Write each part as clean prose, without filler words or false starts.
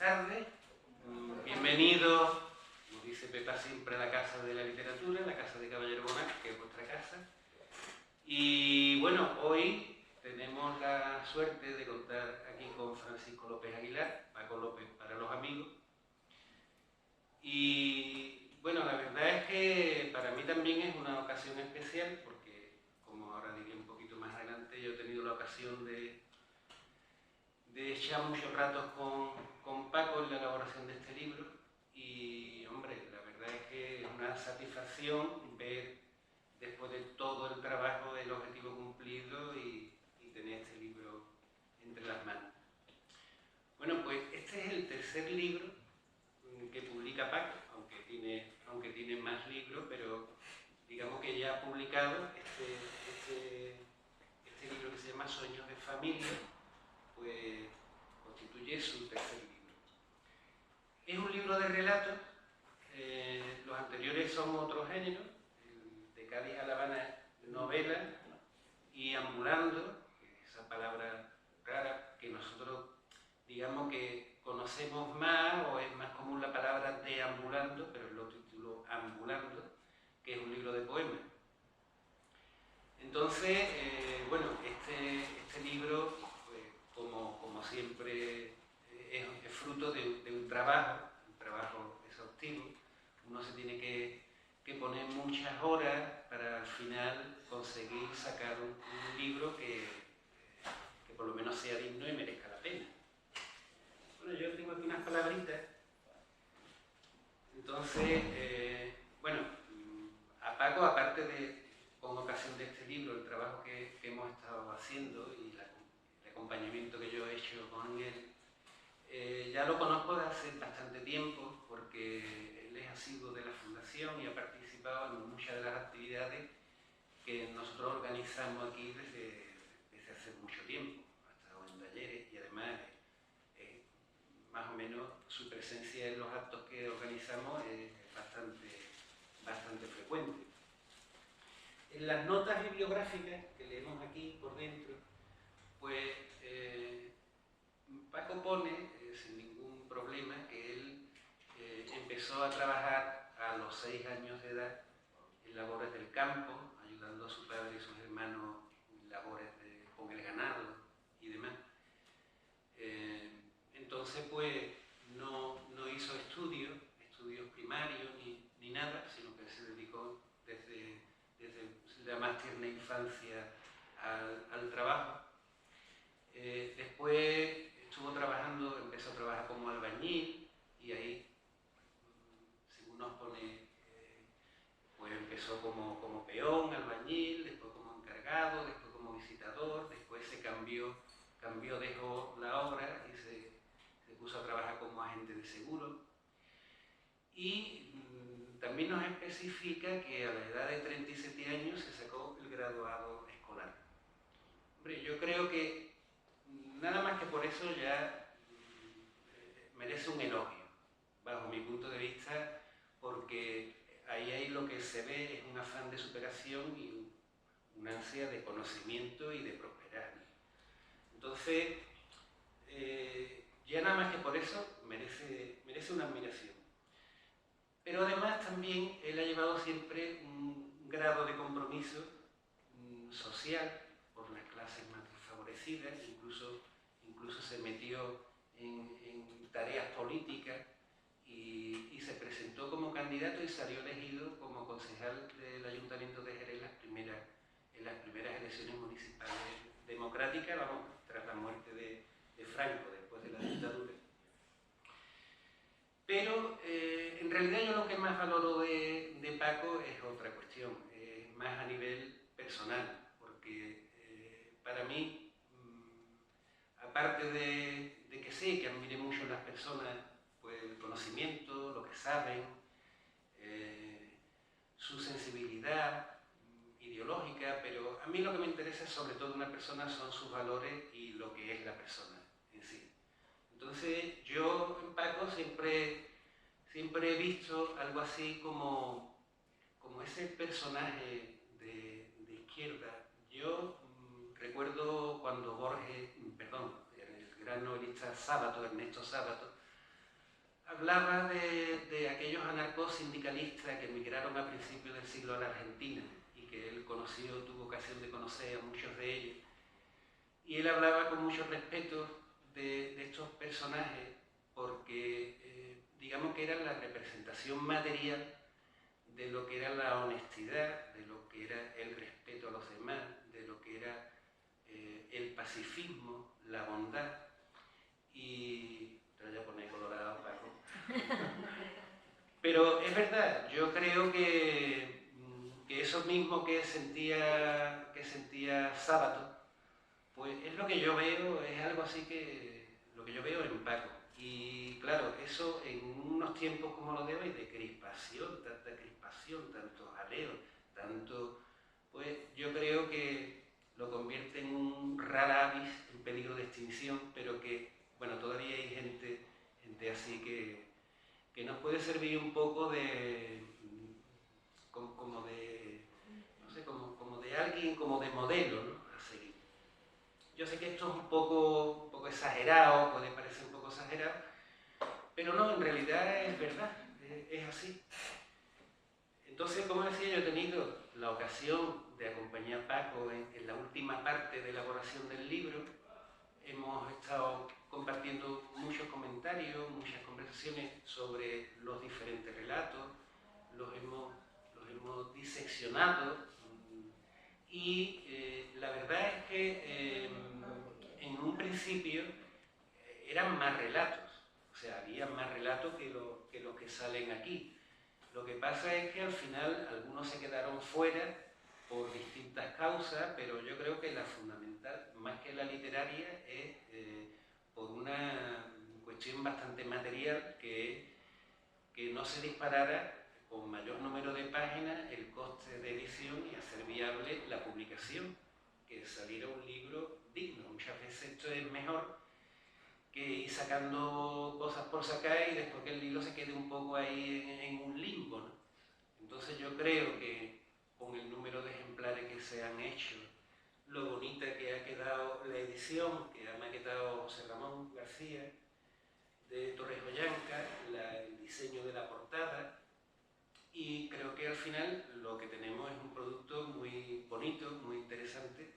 tardes. Bienvenidos, como dice Pepa siempre, a la Casa de la Literatura, la Casa de Caballero Bonach, que es vuestra casa. Y bueno, hoy tenemos la suerte de contar aquí con Francisco López Aguilar, Paco López para los amigos. Y bueno, la verdad es que para mí también es una ocasión especial porque, como ahora diré un poquito más adelante, yo he tenido la ocasión de echar muchos ratos con Paco en la elaboración de este libro y, hombre, la verdad es que es una satisfacción ver, después de todo el trabajo, el objetivo cumplido y tener este libro entre las manos. Bueno, pues este es el tercer libro que publica Paco, aunque tiene más libros, pero digamos que ya ha publicado este libro que se llama Sueños de Familia, pues constituye su tercer libro. Es un libro de relatos, los anteriores son otro género, de Cádiz a La Habana, novela, y ambulando, esa palabra rara que nosotros digamos que conocemos más, o es más común la palabra deambulando, pero lo tituló Ambulando, que es un libro de poemas. Entonces, bueno, este libro, pues, como siempre, es fruto de un trabajo exhaustivo. Uno se tiene que poner muchas horas para al final conseguir sacar un libro que por lo menos sea digno y merezca la pena. Bueno, yo tengo aquí unas palabritas. Entonces, bueno, a Paco, aparte de, con ocasión de este libro, el trabajo que hemos estado haciendo y el acompañamiento que yo he hecho con él, ya lo conozco desde hace bastante tiempo, porque él es asiduo de la Fundación y ha participado en muchas de las actividades que nosotros organizamos aquí desde hace mucho tiempo. Ha estado en talleres y además más o menos su presencia en los actos que organizamos es bastante frecuente. En las notas bibliográficas que leemos aquí por dentro, pues Paco pone, sin ningún problema, que él empezó a trabajar a los 6 años de edad en labores del campo, ayudando a su padre y sus hermanos en labores con el ganado y demás. Entonces, pues, no hizo estudios primarios ni nada, sino que se dedicó desde la más tierna infancia al trabajo. Después empezó a trabajar como albañil y ahí, según nos pone, pues empezó como peón, albañil, después como encargado, después como visitador, después se cambió, dejó la obra y se puso a trabajar como agente de seguro. Y también nos especifica que a la edad de 37 años se sacó el graduado escolar. Hombre, yo creo que nada más que por eso ya merece un elogio, bajo mi punto de vista, porque ahí lo que se ve es un afán de superación y una ansia de conocimiento y de prosperar. Entonces, ya nada más que por eso merece una admiración. Pero además también él ha llevado siempre un grado de compromiso social por las clases más desfavorecidas, incluso se metió en tareas políticas y se presentó como candidato y salió elegido como concejal del Ayuntamiento de Jerez en las primeras elecciones municipales democráticas, vamos, tras la muerte de Franco, después de la dictadura. Pero en realidad yo lo que más valoro de Paco es otra cuestión, más a nivel personal, porque para mí, aparte de que sé que admire mucho en las personas pues, el conocimiento, lo que saben, su sensibilidad ideológica, pero a mí lo que me interesa sobre todo en una persona son sus valores y lo que es la persona en sí. Entonces yo en Paco siempre he visto algo así como ese personaje de izquierda. Yo recuerdo cuando el gran novelista Sábato, Ernesto Sábato, hablaba de aquellos anarcosindicalistas que emigraron a principios del siglo a la Argentina y que él conoció, tuvo ocasión de conocer a muchos de ellos. Y él hablaba con mucho respeto de estos personajes porque digamos que eran la representación material de lo que era la honestidad, de lo que era el respeto a los demás, de lo que era el pacifismo, la bondad. Y te voy a poner colorado, Paco. Pero es verdad, yo creo que eso mismo que sentía Sábato, pues es lo que yo veo, es algo así que lo que yo veo en Paco. Y claro, eso en unos tiempos como los de hoy, de crispación, tanta crispación, tanto jaleo, tanto, pues yo creo que lo convierte en un rara avis en peligro de extinción, pero que, bueno, todavía hay gente así que nos puede servir un poco de, como de, no sé, como de alguien, como de modelo, ¿no? A seguir. Yo sé que esto es un poco exagerado, puede parecer un poco exagerado, pero no, en realidad es verdad, es así. Entonces, como decía, yo he tenido la ocasión de acompañar a Paco en la última parte de elaboración del libro. Hemos estado compartiendo muchos comentarios, muchas conversaciones sobre los diferentes relatos, los hemos diseccionado y la verdad es que en un principio eran más relatos, o sea, había más relatos que los que salen aquí. Lo que pasa es que al final algunos se quedaron fuera por distintas causas, pero yo creo que la fundamental, más que la literaria, es por una cuestión bastante material, que no se disparara con mayor número de páginas el coste de edición y hacer viable la publicación, que saliera un libro digno. Muchas veces esto es mejor que ir sacando cosas por sacar y después que el libro se quede un poco ahí en un limbo, ¿no? Entonces yo creo que con el número de ejemplares que se han hecho, lo bonita que ha quedado la edición, que me ha quedado José Ramón García de Torres-Ollanca, el diseño de la portada, y creo que al final lo que tenemos es un producto muy bonito, muy interesante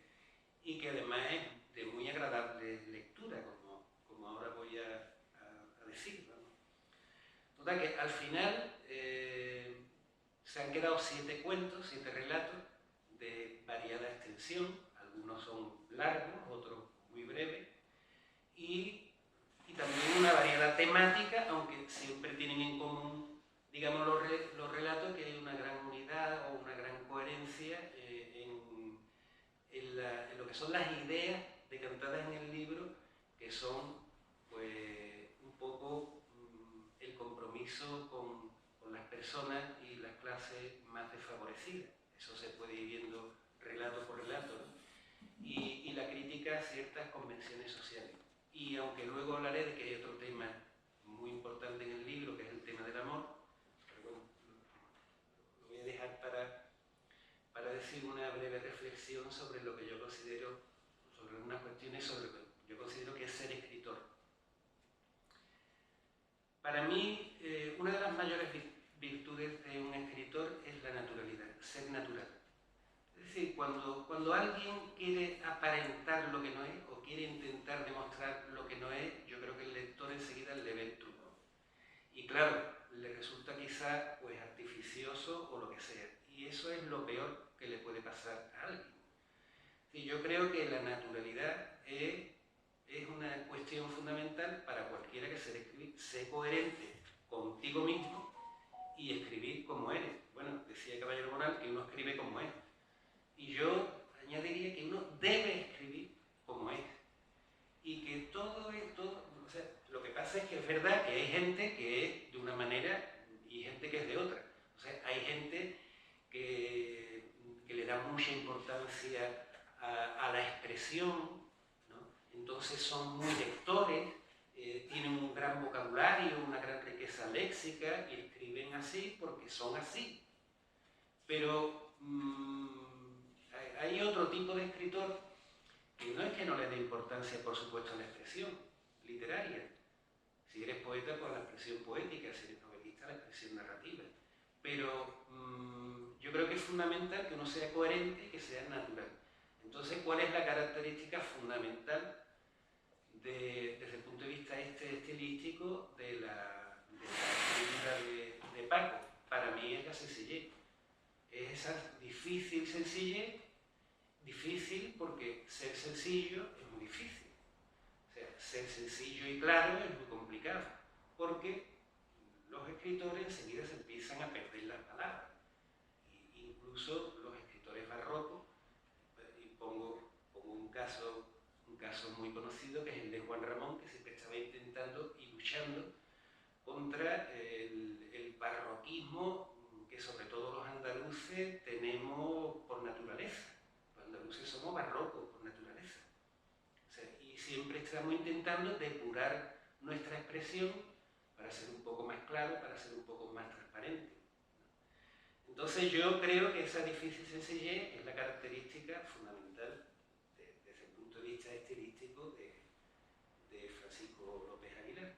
y que además es de muy agradable lectura, como ahora voy a decir, ¿no? Total que al final se han quedado 7 cuentos, 7 relatos de variada extensión, algunos son largos, otros muy breves, y también una variedad temática, aunque siempre tienen en común, digamos, los relatos, que hay una gran unidad o una gran coherencia en lo que son las ideas decantadas en el libro, que son pues un poco el compromiso con las personas y las clases más desfavorecidas. Eso se puede ir viendo relato por relato, ¿no? Y la crítica a ciertas convenciones sociales. Y aunque luego hablaré de que hay otro tema muy importante en el libro, que es el tema del amor, pero bueno, lo voy a dejar para decir una breve reflexión sobre lo que yo considero, sobre algunas cuestiones sobre lo que yo considero que es ser escritor. Para mí, una de las mayores virtudes de un escritor es la naturalidad, ser natural. Es decir, cuando alguien quiere aparentar lo que no es o quiere intentar demostrar lo que no es, yo creo que el lector enseguida le ve el truco. Y claro, le resulta quizá pues artificioso o lo que sea. Y eso es lo peor que le puede pasar a alguien. Y yo creo que la naturalidad es una cuestión fundamental para cualquiera que sea coherente contigo mismo y escribir como eres. Bueno, decía Caballero Bonal que uno escribe como es. Y yo añadiría que uno debe escribir como es. Y que todo esto, o sea, lo que pasa es que es verdad que hay gente que es de una manera y gente que es de otra. O sea, hay gente que le da mucha importancia a la expresión, ¿no? Entonces son muy lectores, tienen un gran vocabulario, una gran riqueza léxica y escriben así porque son así. Pero hay otro tipo de escritor que no es que no le dé importancia, por supuesto, a la expresión literaria. Si eres poeta, pues expresión poética, si eres novelista, la expresión narrativa. Pero yo creo que es fundamental que uno sea coherente y que sea natural. Entonces, ¿cuál es la característica fundamental desde el punto de vista estilístico de la escritura de Paco? Para mí es la sencillez. Es esa difícil sencillez, difícil porque ser sencillo es muy difícil. O sea, ser sencillo y claro es muy complicado, porque los escritores enseguida se empiezan a perder las palabras. Incluso los escritores barrocos, y pongo un caso muy conocido, que es el de Juan Ramón, que siempre estaba intentando y luchando contra el barroquismo que sobre todo los andaluces tenemos por naturaleza. Los andaluces somos barrocos por naturaleza. O sea, y siempre estamos intentando depurar nuestra expresión para ser un poco más claro, para ser un poco más transparente. Entonces yo creo que esa difícil sencillez es la característica fundamental desde el punto de vista estilístico de Francisco López Aguilar.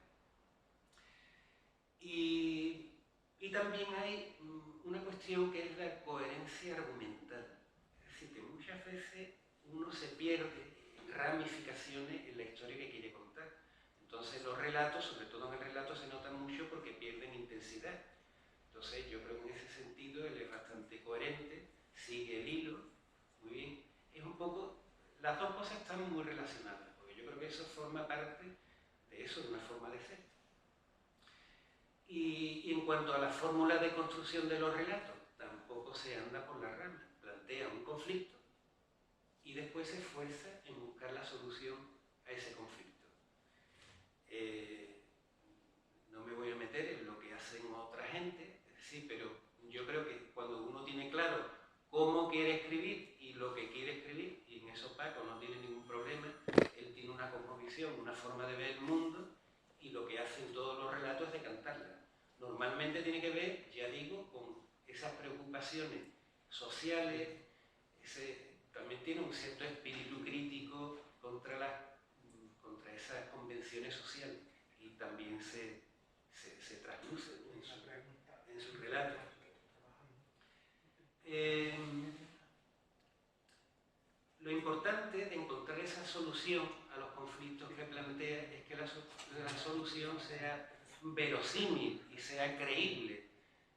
Y también hay una cuestión que es la coherencia argumental. Es decir, que muchas veces uno se pierde en ramificaciones en la historia que quiere contar. Entonces los relatos, sobre todo en el relato, se notan mucho porque pierden intensidad. Entonces yo creo que en ese sentido él es bastante coherente, sigue el hilo, muy bien. Es un poco, las dos cosas están muy relacionadas, porque yo creo que eso forma parte de eso, de una forma de ser. Y en cuanto a la fórmula de construcción de los relatos, tampoco se anda por las ramas. Plantea un conflicto y después se esfuerza en buscar la solución a ese conflicto. No me voy a meter en lo que hacen otra gente, sí, pero yo creo que cuando uno tiene claro cómo quiere escribir y lo que quiere escribir, y en eso Paco no tiene ningún problema, él tiene una cosmovisión, una forma de ver el mundo, y lo que hacen todos los relatos es decantarla. Normalmente tiene que ver, ya digo, con esas preocupaciones sociales, también tiene un cierto espíritu crítico contra esas convenciones sociales, y también se trasluce, ¿no?, en su relato. Lo importante de encontrar esa solución a los conflictos que plantea es que la solución sea verosímil y sea creíble.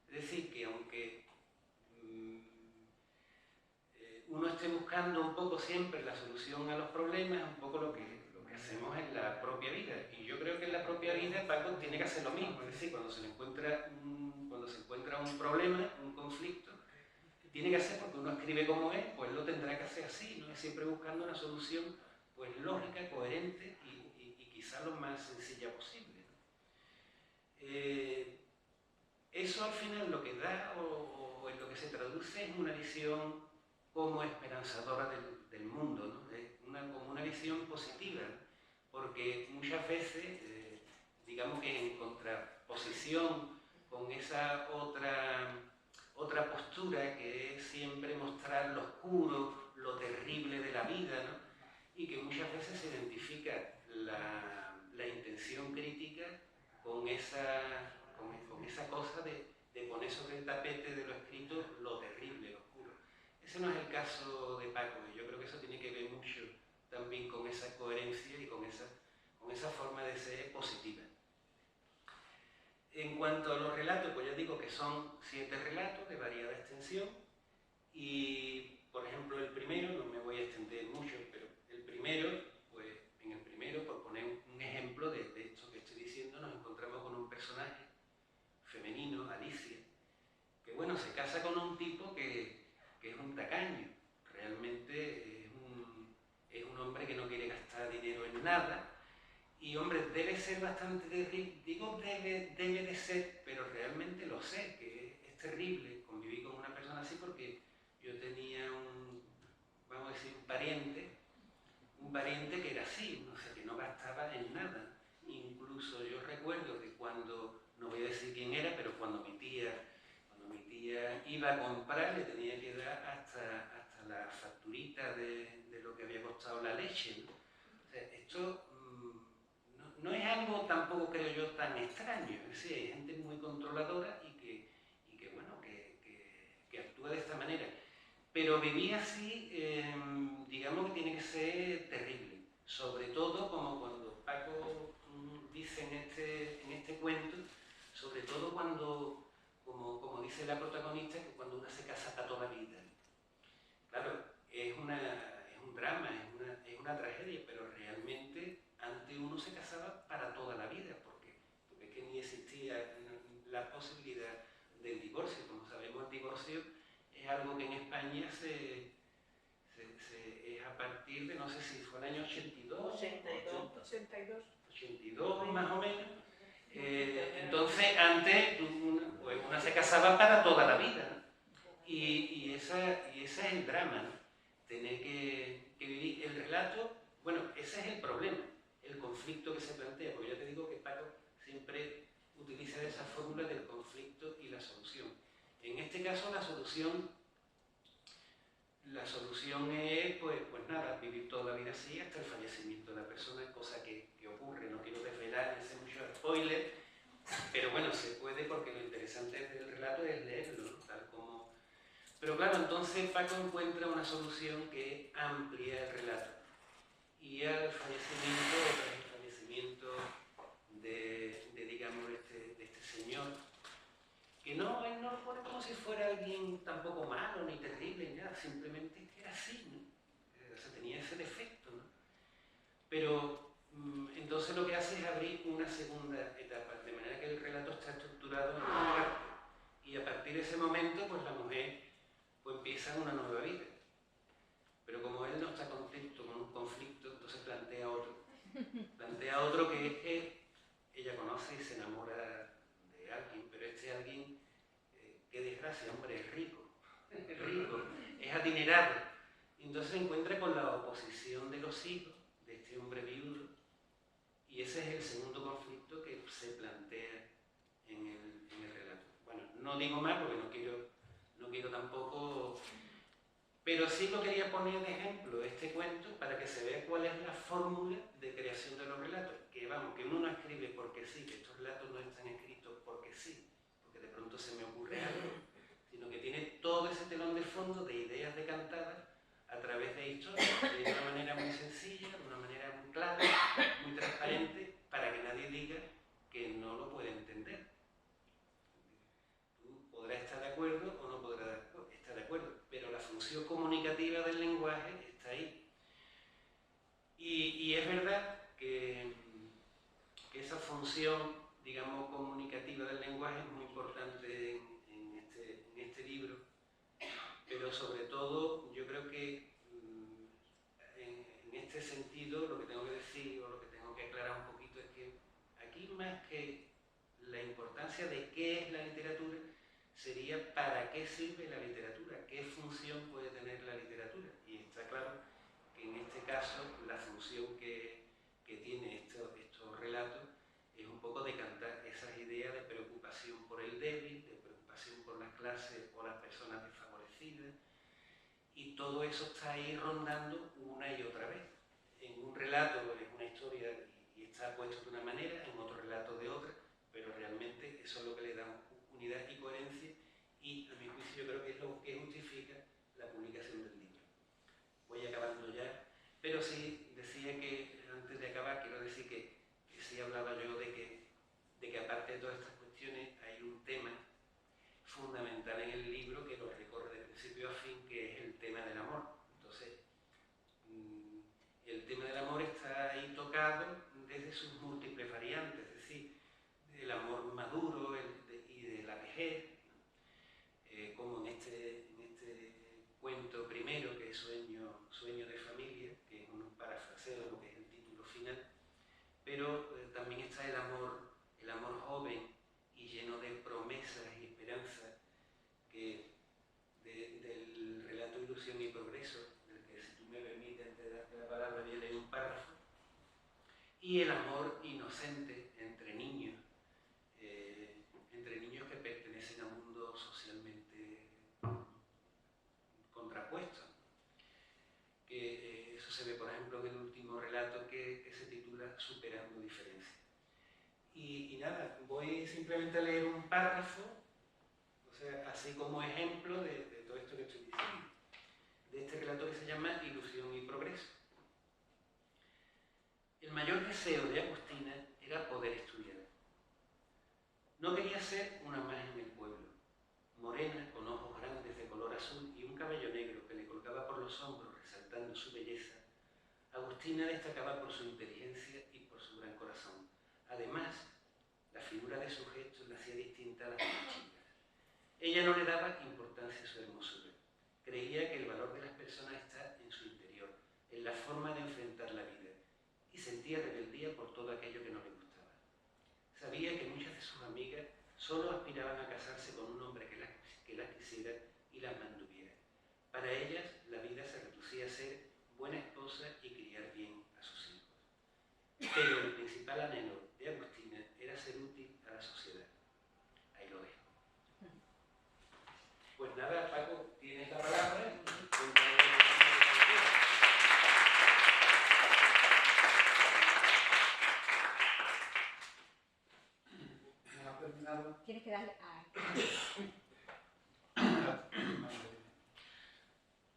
Es decir, que aunque uno esté buscando un poco siempre la solución a los problemas, es un poco lo que hacemos en la propia vida. Y yo creo que en la propia vida Paco tiene que hacer lo mismo. Es decir, cuando se encuentra un problema, un conflicto, tiene que hacer, porque uno escribe como es, pues lo tendrá que hacer así, ¿no? Es siempre buscando una solución pues lógica, coherente y quizá lo más sencilla posible, ¿no? Eso al final lo que da o en lo que se traduce es una visión como esperanzadora del mundo, ¿no? Como una visión positiva, ¿no? Porque muchas veces, digamos que en contraposición con esa otra postura que es siempre mostrar lo oscuro, lo terrible de la vida, ¿no? Y que muchas veces se identifica la intención crítica con esa cosa de poner sobre el tapete de lo escrito lo terrible, lo oscuro. Ese no es el caso de Paco, y yo creo que eso tiene que ver mucho también con esa coherencia y con esa forma de ser positiva. En cuanto a los relatos, pues ya digo que son 7 relatos de variada extensión, y por ejemplo el primero, no me voy a extender mucho, pero el primero, pues en el primero, por poner un ejemplo de esto que estoy diciendo, nos encontramos con un personaje femenino, Alicia, que bueno, se casa con un tipo que es un tacaño, realmente es un hombre que no quiere gastar dinero en nada. Y hombre, debe ser bastante terrible, digo debe de ser, pero realmente lo sé, que es terrible convivir con una persona así, porque yo tenía vamos a decir, un pariente que era así, o sea, que no gastaba en nada. Incluso yo recuerdo que cuando, no voy a decir quién era, pero cuando mi tía iba a comprar, le tenía que dar hasta la facturita de lo que había costado la leche, ¿no? O sea, esto no es algo tampoco tampoco creo yo tan extraño. Es decir, hay gente muy controladora y que bueno, que actúa de esta manera. Pero vivir así, digamos que tiene que ser terrible. Sobre todo, como cuando Paco dice en este cuento, sobre todo cuando, como dice la protagonista, que cuando una se casa para toda la vida. Claro, es un drama, es una tragedia, pero realmente antes uno se casaba para toda la vida, porque es que ni existía la posibilidad del divorcio. Como sabemos, el divorcio es algo que en España es a partir de, no sé si fue el año 82, 82 más o menos. Entonces, antes pues una se casaba para toda la vida, ¿no? Y ese es el drama, ¿no? Tener que vivir el relato. Bueno, ese es el problema, el conflicto que se plantea, porque yo te digo que Paco siempre utiliza esa fórmula del conflicto y la solución. En este caso, la solución es, pues nada, vivir toda la vida así hasta el fallecimiento de la persona, cosa que ocurre. No quiero desvelar ese mucho spoiler, pero bueno, se puede, porque lo interesante del relato es leerlo, ¿no? Tal como... Pero claro, entonces Paco encuentra una solución que amplía el relato. Y al fallecimiento, tras el fallecimiento de digamos, de este señor, que él no lo pone como si fuera alguien tampoco malo, ni terrible, ni nada, simplemente que era así, ¿no? O sea, tenía ese defecto, ¿no? Pero entonces lo que hace es abrir una segunda etapa, de manera que el relato está estructurado en una parte. Y a partir de ese momento, pues la mujer pues empieza una nueva vida. Pero como él no está contento con un conflicto, entonces plantea otro. Plantea otro, que es que ella conoce y se enamora de alguien, pero este alguien, qué desgracia, hombre, es rico, es adinerado. Y entonces se encuentra con la oposición de los hijos de este hombre viudo, y ese es el segundo conflicto que se plantea en el relato. Bueno, no digo más porque no quiero tampoco... Pero sí lo quería poner de ejemplo, este cuento, para que se vea cuál es la fórmula de creación de los relatos. Que vamos, que uno no escribe porque sí, que estos relatos no están escritos porque sí, porque de pronto se me ocurre algo, sino que tiene todo ese telón de fondo de ideas decantadas a través de historias, de una manera muy sencilla, de una manera muy clara, muy transparente, para que nadie diga que no lo puede entender. Tú podrás estar de acuerdo o no podrás estar de acuerdo, pero la función comunicativa del lenguaje está ahí. Y es verdad que esa función, digamos, comunicativa del lenguaje es muy importante en este libro, pero sobre todo yo creo que en este sentido lo que tengo que decir, o lo que tengo que aclarar un poquito, es que aquí, más que la importancia de qué es la literatura, sería para qué sirve la literatura, qué función puede tener la literatura. Y está claro que en este caso la función que tiene estos relatos es un poco decantar esas ideas de preocupación por el débil, de preocupación por las clases o las personas desfavorecidas, y todo eso está ahí rondando una y otra vez. En un relato es una historia y está puesto de una manera, en otro relato de otra, pero realmente eso es lo que le da unidad y coherencia, y a mi juicio yo creo que es lo que justifica la publicación del libro. Voy acabando ya, pero sí decía que, antes de acabar, quiero decir que sí hablaba yo de que aparte de todas estas cuestiones hay un tema fundamental en el libro que lo recorre de principio a fin, que es el tema del amor. Entonces, el tema del amor está ahí tocado desde sus múltiples variantes, es decir, del amor maduro y de la vejez, como en este cuento primero, que es Sueño de familia, que es un parafraseo de lo que es el título final, pero también está el amor joven y lleno de promesas y esperanzas, que del relato Ilusión y Progreso, del que, si tú me permites, antes de darte la palabra, voy a leer un párrafo, y el amor inocente entre niños que pertenecen a un mundo socialmente contrapuesto. Eso se ve, por ejemplo, en el último relato, que se titula Superando diferencias. nada, voy simplemente a leer un párrafo, o sea, así como ejemplo de todo esto que estoy diciendo, de este relato que se llama Ilusión y Progreso. El mayor deseo de Agustina era poder estudiar. No quería ser una más en el pueblo, morena, con ojos grandes de color azul y un cabello negro que le colgaba por los hombros, resaltando su belleza. Agustina destacaba por su inteligencia y por su gran corazón. Además, la figura de su gesto la hacía distinta a las demás chicas. Ella no le daba importancia a su hermosura. Creía que el valor de las personas está en su interior, en la forma de enfrentar la vida, y sentía rebeldía por todo aquello que no le gustaba. Sabía que muchas de sus amigas solo aspiraban a casarse con un hombre que las quisiera y las mantuviera. Para ellas, la vida se reducía a ser buena esposa y criar bien a sus hijos. Pero el principal anhelo de Agustina era ser útil a la sociedad. Ahí lo dejo. Pues nada, Paco, tienes la palabra. Tienes que darle a...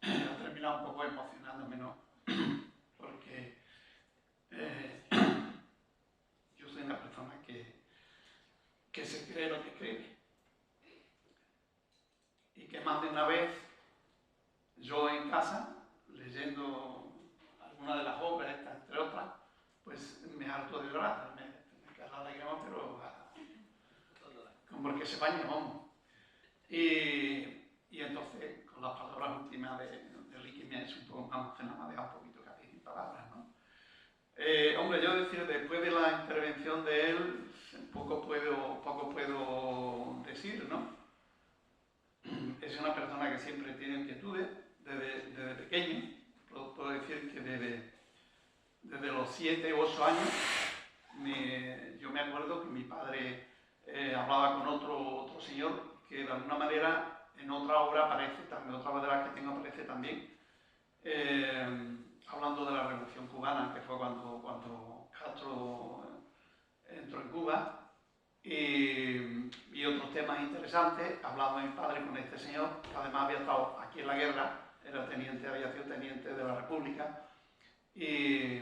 Ha terminado un poco emocionándome, ¿no? Porque yo soy una persona que se cree lo que cree. Y que más de una vez, yo en casa, leyendo alguna de las obras, estas entre otras, pues me harto de llorar, me cae la lágrima, pero como el que se baña, vamos. Y entonces, con las palabras últimas de Ricky me ha hecho un poco más emocionado, me ha dejado un poquito casi sin palabras, ¿no? Hombre, yo decir, después de la intervención de él, poco puedo decir, ¿no? Es una persona que siempre tiene inquietudes, desde pequeño. Puedo decir que desde los 7 u 8 años, yo me acuerdo que mi padre hablaba con otro señor que de alguna manera en otra obra aparece también, otra obra de las que tengo aparece también, hablando de la Revolución Cubana, que fue cuando Castro entró en Cuba, y otros temas interesantes. Hablaba mi padre con este señor, que además había estado aquí en la guerra, había sido teniente de la República, y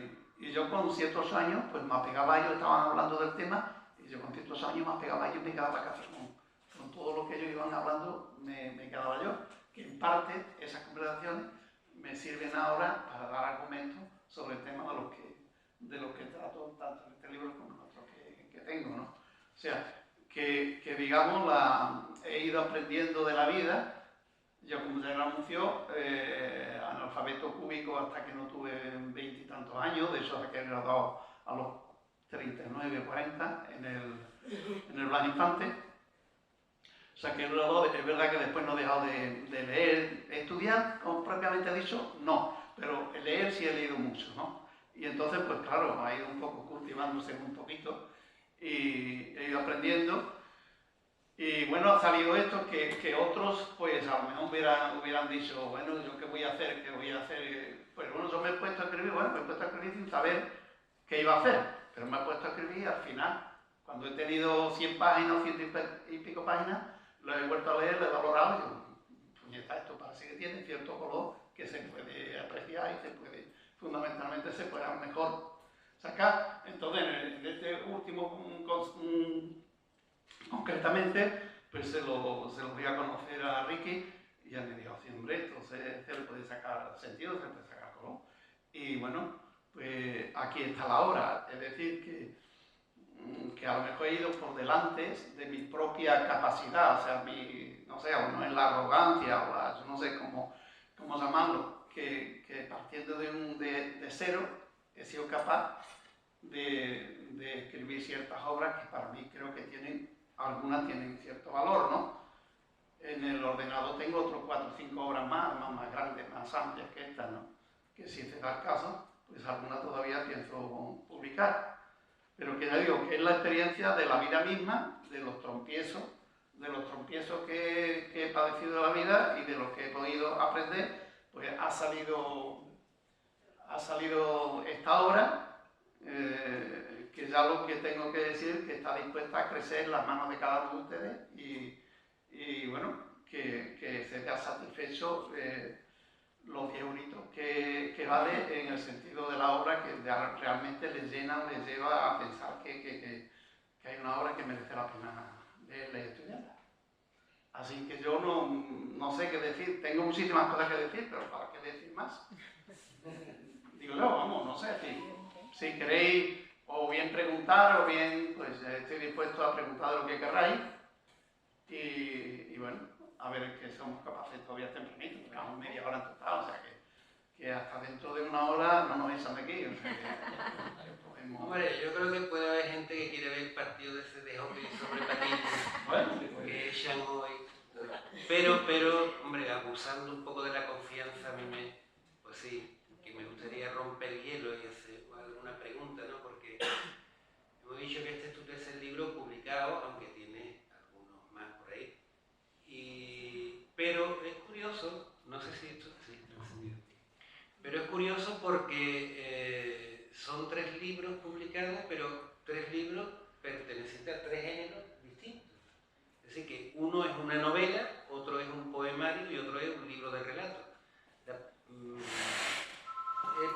yo con ciertos años pues me apegaba a ellos, estaban hablando del tema, y yo con ciertos años me apegaba a ellos y me quedaba café con todo lo que ellos iban hablando, me quedaba yo, que en parte esas conversaciones me sirven ahora para dar argumentos sobre el tema de lo que trato tanto en este libro como en otros que tengo, ¿no? O sea, que digamos, he ido aprendiendo de la vida. Yo, como ya lo anunció, analfabeto cúbico hasta que no tuve 20 y tantos años, de eso que he graduado a los 39 o 40 en el Blas Infante. O sea, que es verdad que después no he dejado de leer. Estudiar, como propiamente dicho, no, pero leer sí he leído mucho, ¿no? Y entonces, pues claro, ha ido un poco cultivándose un poquito y he ido aprendiendo. Y bueno, ha salido esto que otros, pues a lo mejor hubieran dicho, bueno, ¿yo qué voy a hacer? ¿Qué voy a hacer? Pues bueno, yo me he puesto a escribir, bueno, me he puesto a escribir sin saber qué iba a hacer, pero me he puesto a escribir al final, cuando he tenido 100 páginas, 100 y pico páginas, lo he vuelto a leer, lo he valorado y digo, puñeta, esto parece que tiene cierto color que se puede apreciar y fundamentalmente se puede a lo mejor sacar. Entonces, en este último concretamente, pues se lo voy a conocer a Ricky y ya me dijo, sí, hombre, entonces se le puede sacar sentido, se le puede sacar color. Y bueno, pues aquí está la obra, es decir, que a lo mejor he ido por delante de mi propia capacidad, o sea, no sé, o no es la arrogancia, o yo no sé cómo llamarlo, que partiendo de cero he sido capaz de escribir ciertas obras que para mí creo que algunas tienen cierto valor, ¿no? En el ordenador tengo otros 4 o 5 obras más grandes, más amplias que estas, ¿no? Que si se da el caso, pues algunas todavía pienso publicar. Pero que ya digo, que es la experiencia de la vida misma, de los trompiezos que he padecido de la vida y de los que he podido aprender, pues ha salido esta obra, que ya lo que tengo que decir, que está dispuesta a crecer en las manos de cada uno de ustedes y bueno, que se vea satisfecho los 10 euritos que vale en el sentido de la obra, que realmente les llena, les lleva a pensar que hay una obra que merece la pena de estudiarla. Así que yo no sé qué decir, tengo muchísimas cosas que decir, pero ¿para qué decir más? Digo yo, vamos, no sé, si queréis o bien preguntar o bien, pues estoy dispuesto a preguntar de lo que queráis y bueno, a ver qué somos capaces todavía tempranito, llevamos media hora en total, o sea que hasta dentro de una hora no nos echan de aquí, o sea que podemos... Hombre, yo creo que puede haber gente que quiere ver el partido de ese de hockey sobre patines bueno, que echan hoy. Pero, hombre, abusando un poco de la confianza, a mí pues sí, que me gustaría romper el hielo y hacer alguna pregunta, ¿no? Porque hemos dicho que este es tu tercer libro publicado, aunque tiene algunos más por ahí. Pero es curioso, no sé si esto sí, está encendido, pero es curioso porque son 3 libros publicados, pero 3 libros pertenecientes a 3 géneros distintos. Es decir, que uno es una novela, otro es un poemario y otro es un libro de relatos.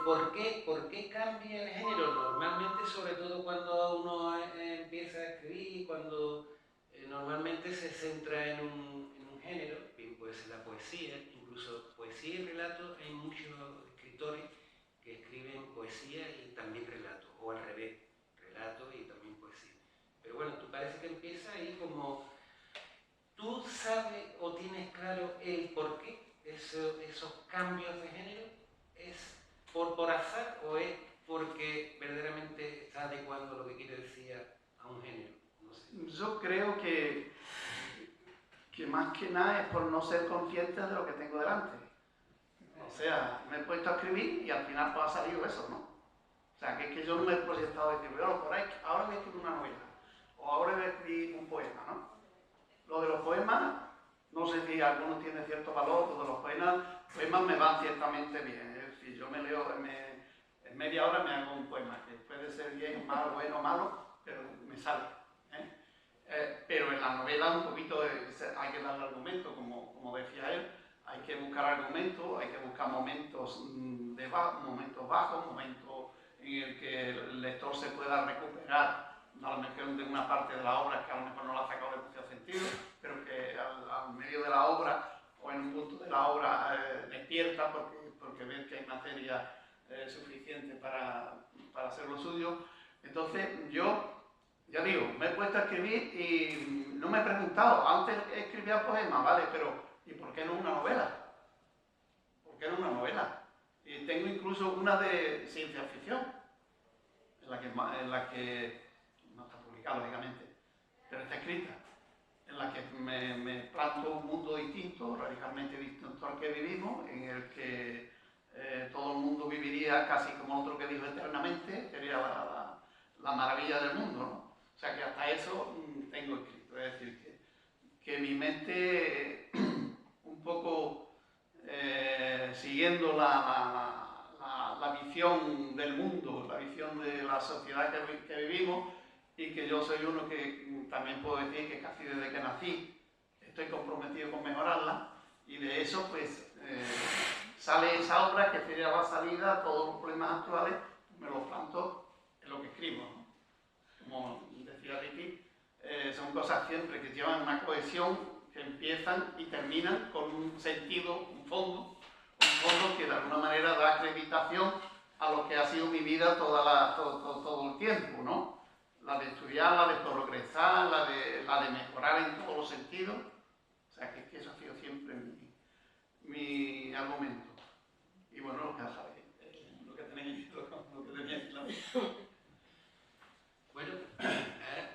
¿Por qué cambia el género? Normalmente, sobre todo cuando uno empieza a escribir, cuando normalmente se centra en un género, bien puede ser la poesía, incluso poesía y relato, hay muchos escritores que escriben poesía y también relato, o al revés, relato y también poesía. Pero bueno, tú parece que empieza ahí como... ¿Tú sabes o tienes claro el por qué esos cambios de género? ¿Es por azar o es porque verdaderamente está adecuando lo que quiere decir a un género? No sé. Yo creo que más que nada es por no ser consciente de lo que tengo delante. O sea, me he puesto a escribir y al final pues ha salido eso, ¿no? O sea, que es que yo no me he proyectado a decir, bueno, por ahí, ahora voy a escribir una novela, o ahora voy a escribir un poema, ¿no? Lo de los poemas, no sé si algunos tienen cierto valor, lo de los poemas me van ciertamente bien. Es decir, yo me leo, en media hora me hago un poema, que puede ser bien, malo, bueno, malo, pero me sale. Pero en la novela un poquito hay que darle argumento, como decía él, hay que buscar argumentos, hay que buscar momentos momentos bajos, momentos en el que el lector se pueda recuperar a lo mejor de una parte de la obra que a lo mejor no la ha sacado de mucho sentido, pero que al medio de la obra o en un punto de la obra despierta porque ve que hay materia suficiente para hacer lo suyo. Entonces yo, ya digo, me he puesto a escribir y no me he preguntado, antes escribía poemas, ¿vale? Pero ¿y por qué no una novela? ¿Por qué no una novela? Y tengo incluso una de ciencia ficción, en la que no está publicada, lógicamente, pero está escrita, en la que me planto un mundo distinto, radicalmente distinto al que vivimos, en el que todo el mundo viviría casi como otro que dijo eternamente, sería la maravilla del mundo, ¿no? O sea que hasta eso tengo escrito, es decir, que mi mente un poco siguiendo la visión del mundo, la visión de la sociedad que vivimos, y que yo soy uno que también puedo decir que casi desde que nací estoy comprometido con mejorarla, y de eso pues sale esa obra que sería la salida a todos los problemas actuales, me los planto en lo que escribo, ¿no? Como decía Ricky, son cosas siempre que llevan una cohesión, que empiezan y terminan con un sentido, un fondo que de alguna manera da acreditación a lo que ha sido mi vida todo el tiempo, ¿no? La de estudiar, la de progresar, la de mejorar en todos los sentidos. O sea, que eso ha sido siempre mi argumento. Y bueno, lo que ya sabéis, lo que tenéis claro. Bueno,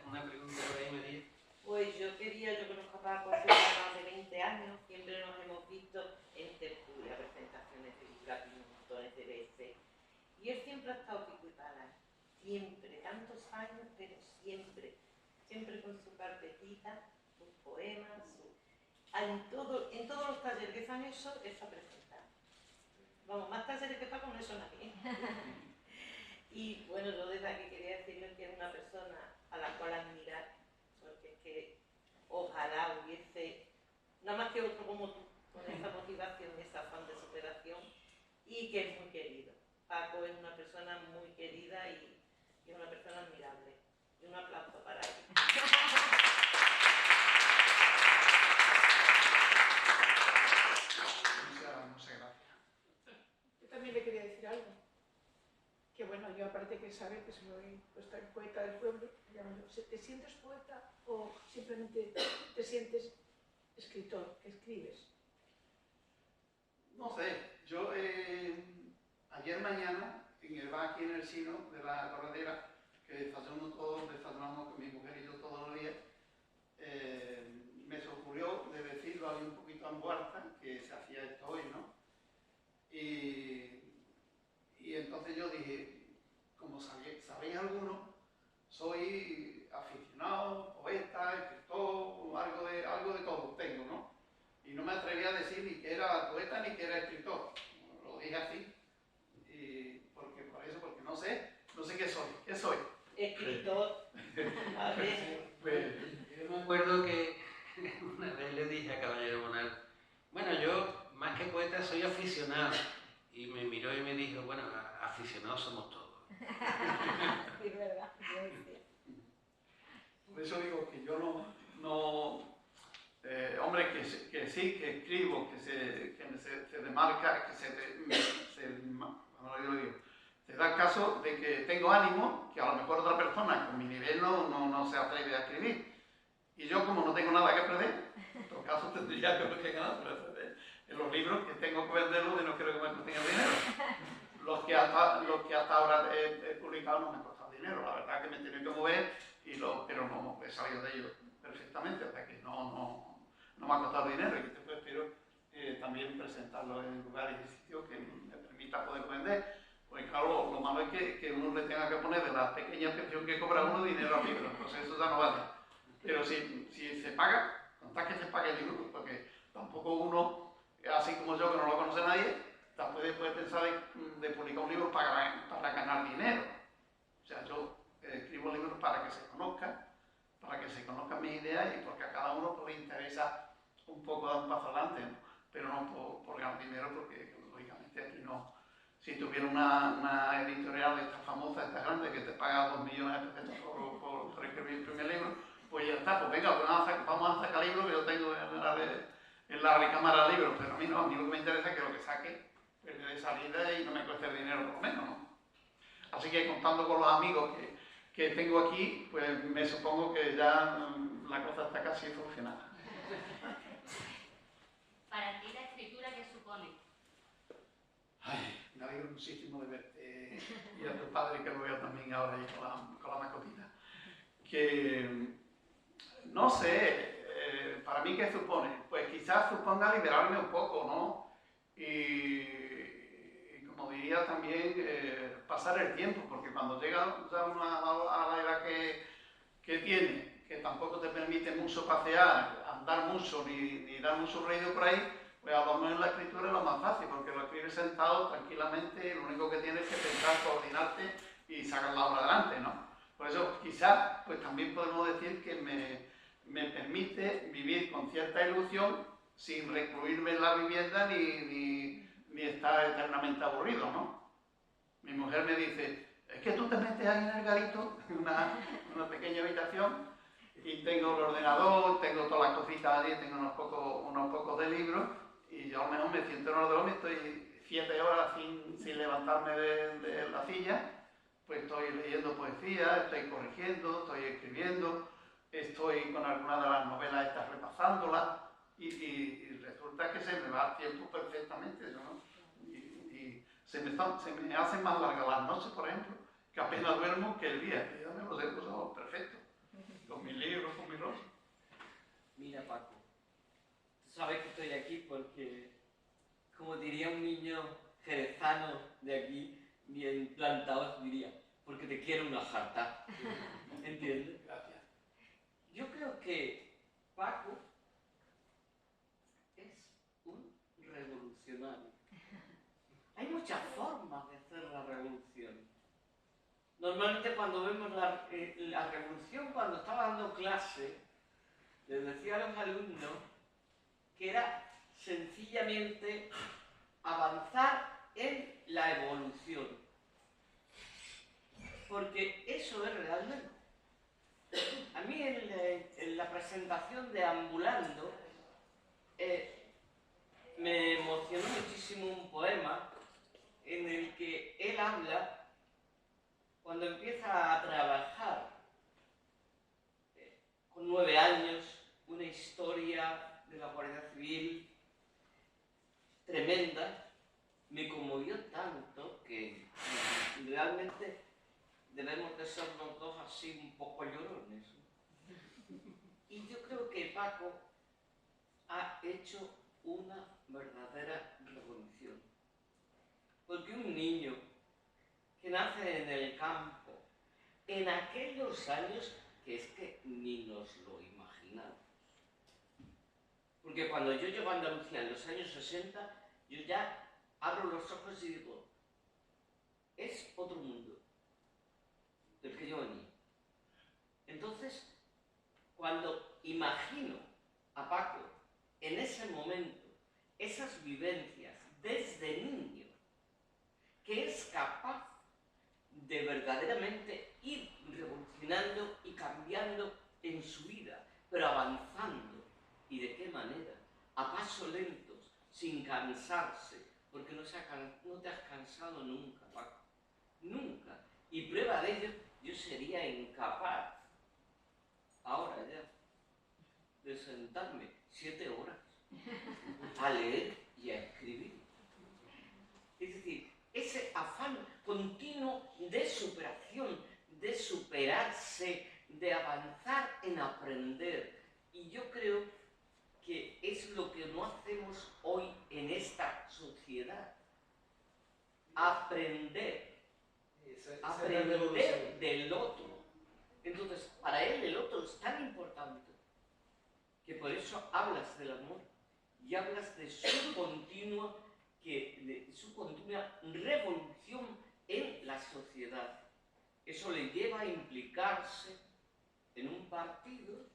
una pregunta por ahí, María. Pues yo conozco a Paco hace más de 20 años, siempre nos hemos visto en tertulias, presentaciones de Lucati montones de veces. Y él siempre ha estado picutana, siempre, tantos años, pero siempre con su carpetita, sus poemas, en todos los talleres que se han hecho, él se ha presentado. Vamos, más talleres que Paco no son aquí. Y bueno, yo desde aquí quería decirles que es una persona a la cual admirar, porque es que ojalá hubiese, nada más que otro como tú, con esa motivación y ese afán de superación, y que es muy querido. Paco es una persona muy querida y es una persona admirable. Y un aplauso para él. Muchas gracias. Yo también le quería decir algo. Que bueno, yo aparte que sabe que soy poeta del pueblo, ¿te sientes poeta o simplemente te sientes escritor, que escribes? No sé, yo ayer mañana, en el bar aquí en el Sino de la Corredera, que desayunamos con mi mujer y yo todos los días, me se ocurrió de decirlo ahí un poquito en Huerta, que se hacía esto hoy, ¿no? Y entonces yo dije, como sabéis algunos, soy aficionado, poeta, escritor, algo de todo tengo, ¿no? Y no me atreví a decir ni que era poeta ni que era escritor. Lo dije así. Y porque no sé qué soy. ¿Qué soy? Escritor. A ver. Pues, yo me acuerdo que una vez le dije a Caballero Bonal, bueno, yo más que poeta soy aficionado. Y me miró y me dijo, bueno, aficionados somos todos. Es verdad. por eso digo que yo hombre, que sí, que escribo, que se demarca, que se da el caso de que tengo ánimo, que a lo mejor otra persona con mi nivel no se atreve a escribir. Y yo, como no tengo nada que perder, en todo caso tendría que ganar, en los libros que tengo que venderlos y no quiero que me cuesten el dinero. Los que hasta ahora he publicado no me han costado dinero, la verdad que me he tenido que mover, pero no he salido de ellos perfectamente, o sea que no me ha costado dinero y después espero también presentarlo en lugares y sitios que me permita poder vender. Pues claro, lo malo es que uno le tenga que poner de la pequeña pensión que cobra uno dinero al libro, entonces eso ya no vale. Pero si se paga, contad que se pague el libro, porque tampoco uno, así como yo que no lo conoce nadie, puede pensar de publicar un libro para ganar dinero. O sea, yo escribo libros para que se conozcan mis ideas y porque a cada uno le interesa un poco dar un paso adelante, ¿no? Pero no por ganar dinero, porque lógicamente aquí no. Si tuviera una editorial esta famosa, esta grande, que te paga 2 millones de pesetas por escribir el primer libro, pues ya está, pues venga, pues vamos a sacar libros que yo tengo en la recámara de libros, pero a mí no, a mí lo que me interesa es que lo que saque pues, de salida y no me cueste el dinero por lo menos, ¿no? Así que contando con los amigos que tengo aquí, pues me supongo que ya la cosa está casi solucionada. Para ti la escritura, ¿qué supone? Ay, me alegro muchísimo de verte y a tu padre que lo veo también ahora ahí con la mascotita. Que, no sé, para mí ¿qué supone? Pues quizás suponga liberarme un poco, ¿no? Y como diría también, pasar el tiempo, porque cuando llega ya a la edad que tiene, que tampoco te permite mucho pasear, andar mucho, ni dar mucho ruido por ahí, pues a lo mejor la escritura es lo más fácil, porque lo escribes sentado tranquilamente y lo único que tienes es que pensar, coordinarte y sacar la obra adelante, ¿no? Por eso quizás pues también podemos decir que me permite vivir con cierta ilusión sin recluirme en la vivienda ni estar eternamente aburrido, ¿no? Mi mujer me dice, es que tú te metes ahí en el garito, en una pequeña habitación, y tengo el ordenador, tengo todas las cositas allí, tengo unos pocos de libros, y yo a lo mejor me siento en el ordenador y estoy 7 horas sin levantarme de la silla, pues estoy leyendo poesía, estoy corrigiendo, estoy escribiendo, estoy con alguna de las novelas estas repasándolas, y resulta que se me va el tiempo perfectamente, ¿no? Y se me hacen más largas las noches, por ejemplo, que apenas duermo que el día, que ya me los he pasado perfecto, con mis libros, con mis rosas. Mira, Paco, tú sabes que estoy aquí porque, como diría un niño jerezano de aquí, bien plantado, diría, porque te quiero una jarta. ¿Entiendes? Gracias. Yo creo que Paco es un revolucionario. Hay muchas formas de hacer la revolución. Normalmente cuando vemos la revolución, cuando estaba dando clase, les decía a los alumnos que era sencillamente avanzar en la evolución. Porque eso es realmente. A mí en la presentación de Ambulando me emocionó muchísimo un poema en el que él habla cuando empieza a trabajar con 9 años, una historia de la Guardia Civil tremenda, me conmovió tanto que realmente debemos de ser los dos así un poco llorones. Y yo creo que Paco ha hecho una verdadera revolución. Porque un niño que nace en el campo, en aquellos años que es que ni nos lo imaginamos. Porque cuando yo llego a Andalucía en los años 60, yo ya abro los ojos y digo, es otro mundo del que yo venía. Entonces, cuando imagino a Paco en ese momento, esas vivencias desde niño, que es capaz de verdaderamente ir revolucionando y cambiando en su vida, pero avanzando. ¿Y de qué manera? A pasos lentos, sin cansarse, porque no te has cansado nunca, Paco. Nunca. Y prueba de ello, yo sería incapaz, ahora ya, de sentarme 7 horas a leer y a escribir. Es decir, ese afán continuo de superación, de superarse, de avanzar en aprender. Y yo creo que es lo que no hacemos hoy en esta sociedad. Aprender. Aprender del otro. Entonces, para él el otro es tan importante que por eso hablas del amor y hablas de su continua revolución en la sociedad. Eso le lleva a implicarse en un partido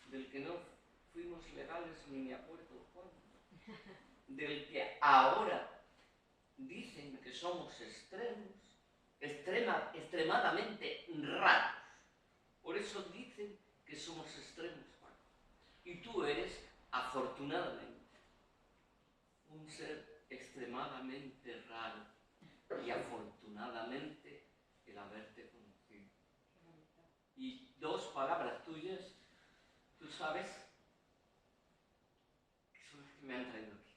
del que no fuimos legales ni me acuerdo cuándo, del que ahora dicen que somos extremadamente raros. Por eso dicen que somos extremos, Paco. Y tú eres, afortunadamente, un ser extremadamente raro y afortunadamente el haberte conocido. Y 2 palabras tuyas, tú sabes, que son las que me han traído aquí.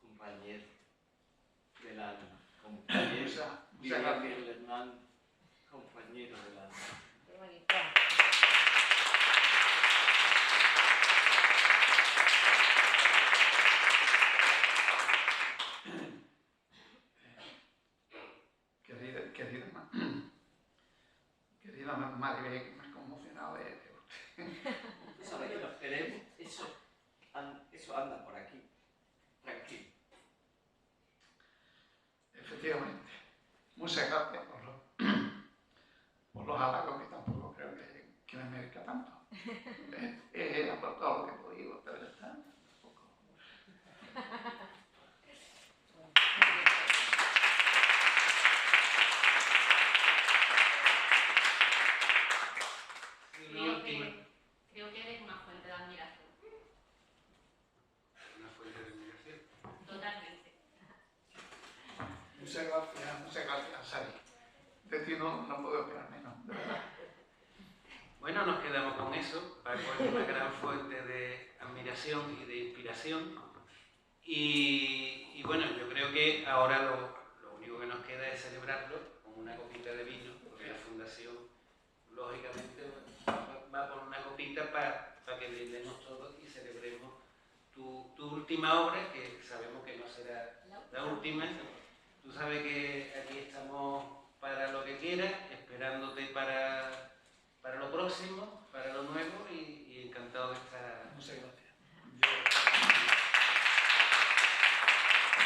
Compañero del alma, compañero, diría Miguel Hernández, compañero del alma. Qué bonito. Querida Maribel, que me has conmocionado de usted. Tú sabes que nos queremos, eso anda por aquí, tranquilo. Efectivamente. Muchas gracias por los halagos, que tampoco creo que me merezca tanto. He aportado lo que he podido, pero ya está. Tampoco. Creo que eres una fuente de admiración. Una fuente de admiración. Totalmente. Muchas gracias, Sari. De ti no puedo esperar menos, de verdad. Bueno, nos quedamos con eso. Paco es una gran fuente de admiración y de inspiración. Y bueno, yo creo que ahora lo único que nos queda es celebrarlo con una copita de vino, porque la Fundación, lógicamente, va por una copita para que brindemos todos y celebremos tu última obra, que sabemos que no será la última.